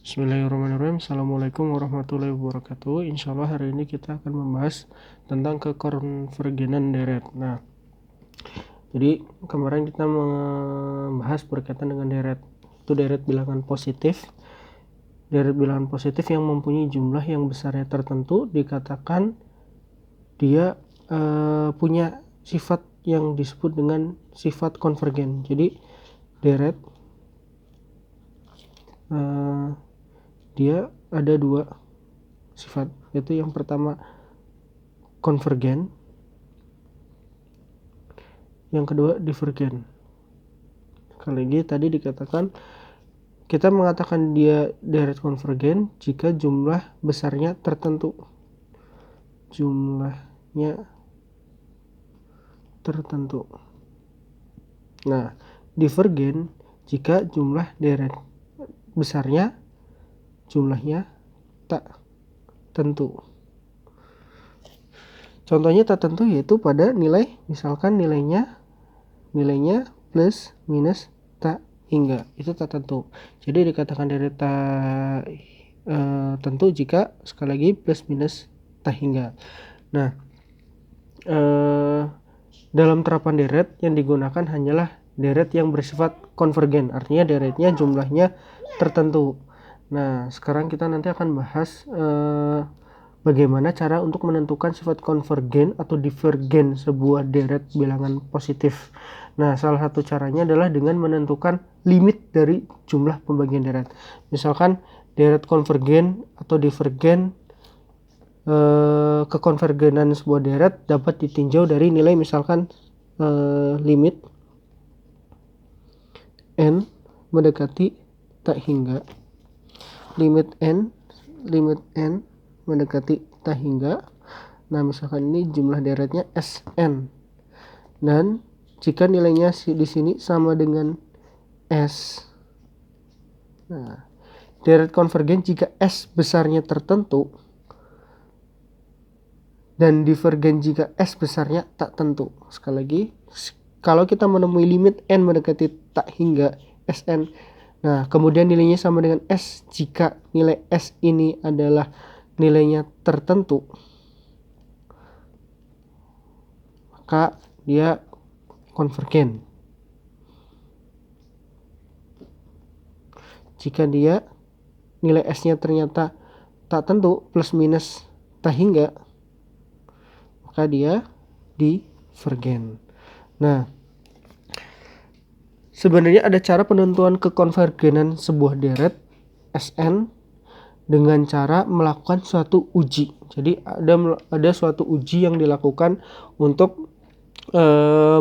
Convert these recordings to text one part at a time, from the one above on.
Bismillahirrahmanirrahim. Assalamualaikum warahmatullahi wabarakatuh. Insya Allah hari ini kita akan membahas tentang kekonvergenan deret. Nah, jadi kemarin kita membahas berkaitan dengan deret. Itu deret bilangan positif. Deret bilangan positif yang mempunyai jumlah yang besarnya tertentu dikatakan dia punya sifat yang disebut dengan sifat konvergen. Jadi deret dia ada dua sifat, yaitu yang pertama konvergen, yang kedua divergen. Sekali lagi tadi dikatakan kita mengatakan dia deret konvergen jika jumlah besarnya tertentu. Jumlahnya tertentu. Nah, divergen jika jumlah deret besarnya jumlahnya tak tentu. Contohnya tak tentu yaitu pada nilai, misalkan nilainya plus minus tak hingga, itu tak tentu. Jadi dikatakan deret tak tentu jika sekali lagi plus minus tak hingga. Nah, dalam terapan deret yang digunakan hanyalah deret yang bersifat konvergen, artinya deretnya jumlahnya tertentu. Nah, sekarang kita nanti akan bahas bagaimana cara untuk menentukan sifat konvergen atau divergen sebuah deret bilangan positif. Nah, salah satu caranya adalah dengan menentukan limit dari jumlah pembagian deret. Misalkan deret konvergen atau divergen, kekonvergenan sebuah deret dapat ditinjau dari nilai misalkan limit n mendekati tak hingga, limit n mendekati tak hingga. Nah, misalkan ini jumlah deretnya Sn, dan jika nilainya di sini sama dengan S. Nah, deret konvergen jika S besarnya tertentu dan divergen jika S besarnya tak tentu. Sekali lagi, kalau kita menemui limit n mendekati tak hingga Sn, nah kemudian nilainya sama dengan S jika nilai S ini adalah nilainya tertentu, maka dia konvergen. Jika dia nilai S-nya ternyata tak tentu, plus minus tak hingga, maka dia divergen. Nah, sebenarnya ada cara penentuan kekonvergenan sebuah deret Sn dengan cara melakukan suatu uji. Jadi ada suatu uji yang dilakukan untuk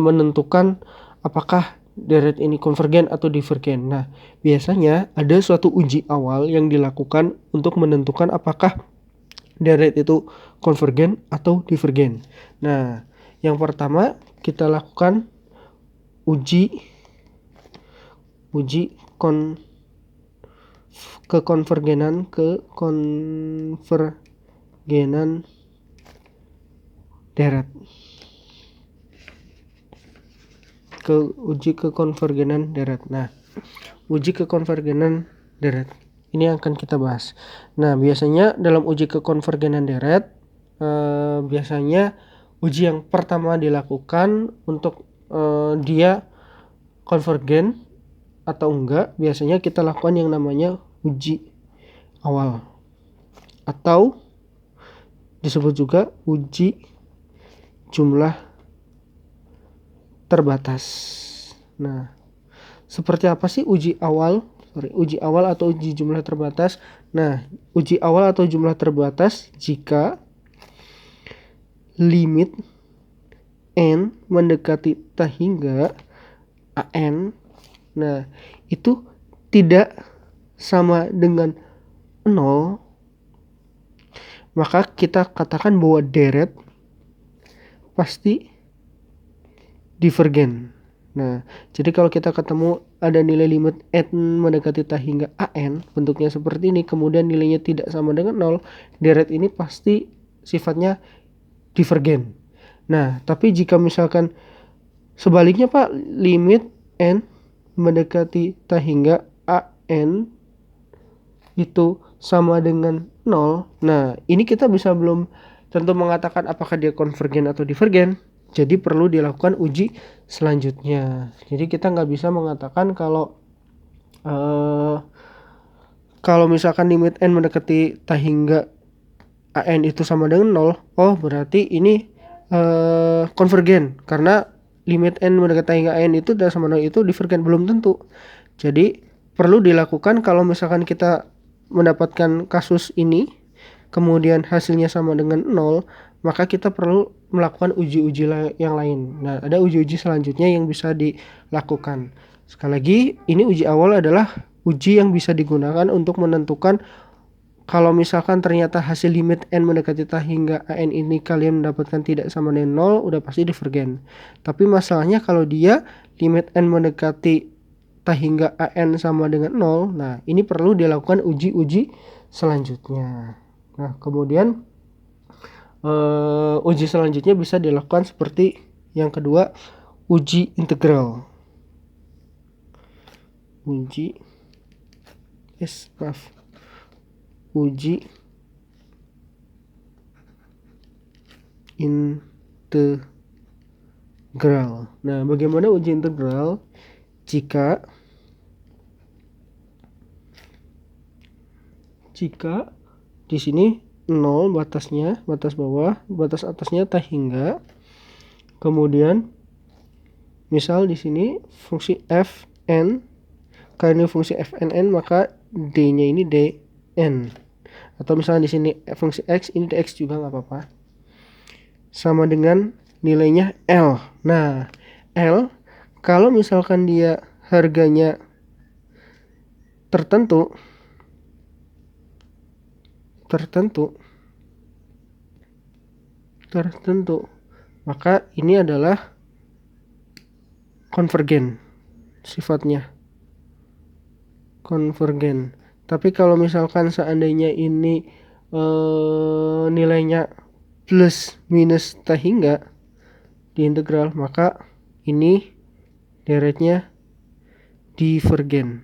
menentukan apakah deret ini konvergen atau divergen. Nah, biasanya ada suatu uji awal yang dilakukan untuk menentukan apakah deret itu konvergen atau divergen. Nah, yang pertama kita lakukan uji kekonvergenan deret. Uji kekonvergenan deret. Nah, uji kekonvergenan deret ini yang akan kita bahas. Nah, biasanya dalam uji kekonvergenan deret, biasanya uji yang pertama dilakukan untuk dia konvergen atau enggak, biasanya kita lakukan yang namanya uji awal atau disebut juga uji jumlah terbatas. Nah, seperti apa sih uji awal atau uji jumlah terbatas? Nah, uji awal atau jumlah terbatas jika limit n mendekati tak hingga an, nah itu tidak sama dengan 0, maka kita katakan bahwa deret pasti divergen. Nah, jadi kalau kita ketemu ada nilai limit n mendekati tak hingga an, bentuknya seperti ini, kemudian nilainya tidak sama dengan 0, deret ini pasti sifatnya divergen. Nah, tapi jika misalkan sebaliknya Pak, limit n mendekati tak hingga an itu sama dengan 0, nah ini kita bisa belum tentu mengatakan apakah dia konvergen atau divergen. Jadi perlu dilakukan uji selanjutnya. Jadi kita nggak bisa mengatakan kalau misalkan limit n mendekati t hingga an itu sama dengan 0, oh berarti ini konvergen, karena limit n mendekati t hingga an itu dan sama 0 itu divergen. Belum tentu. Jadi perlu dilakukan kalau misalkan kita mendapatkan kasus ini kemudian hasilnya sama dengan 0, maka kita perlu melakukan uji-uji yang lain. Nah, ada uji-uji selanjutnya yang bisa dilakukan. Sekali lagi, ini uji awal adalah uji yang bisa digunakan untuk menentukan kalau misalkan ternyata hasil limit n mendekati t hingga an ini kalian mendapatkan tidak sama dengan 0, udah pasti divergen. Tapi masalahnya kalau dia limit n mendekati t hingga an sama dengan 0, nah ini perlu dilakukan uji-uji selanjutnya. Nah, kemudian uji selanjutnya bisa dilakukan seperti yang kedua, uji integral. Uji integral. Nah, bagaimana uji integral jika di sini 0 batasnya, batas bawah, batas atasnya t hingga, kemudian misal di sini fungsi fn, karena ini fungsi fnn maka d-nya ini dn, atau misalnya di sini fungsi x, ini dx juga nggak apa-apa, sama dengan nilainya L. Nah, L kalau misalkan dia harganya tertentu, maka ini adalah konvergen, sifatnya konvergen. Tapi kalau misalkan seandainya ini nilainya plus minus t hingga di integral, maka ini deretnya divergen.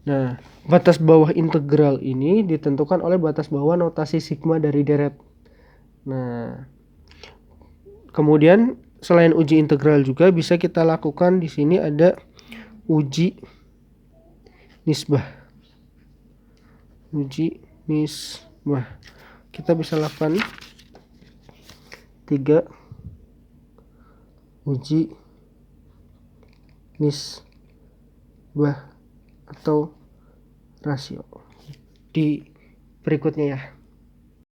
Nah, batas bawah integral ini ditentukan oleh batas bawah notasi sigma dari deret. Nah, kemudian selain uji integral juga bisa kita lakukan di sini ada uji nisbah. Kita bisa lakukan 3 uji nisbah atau rasio di berikutnya ya.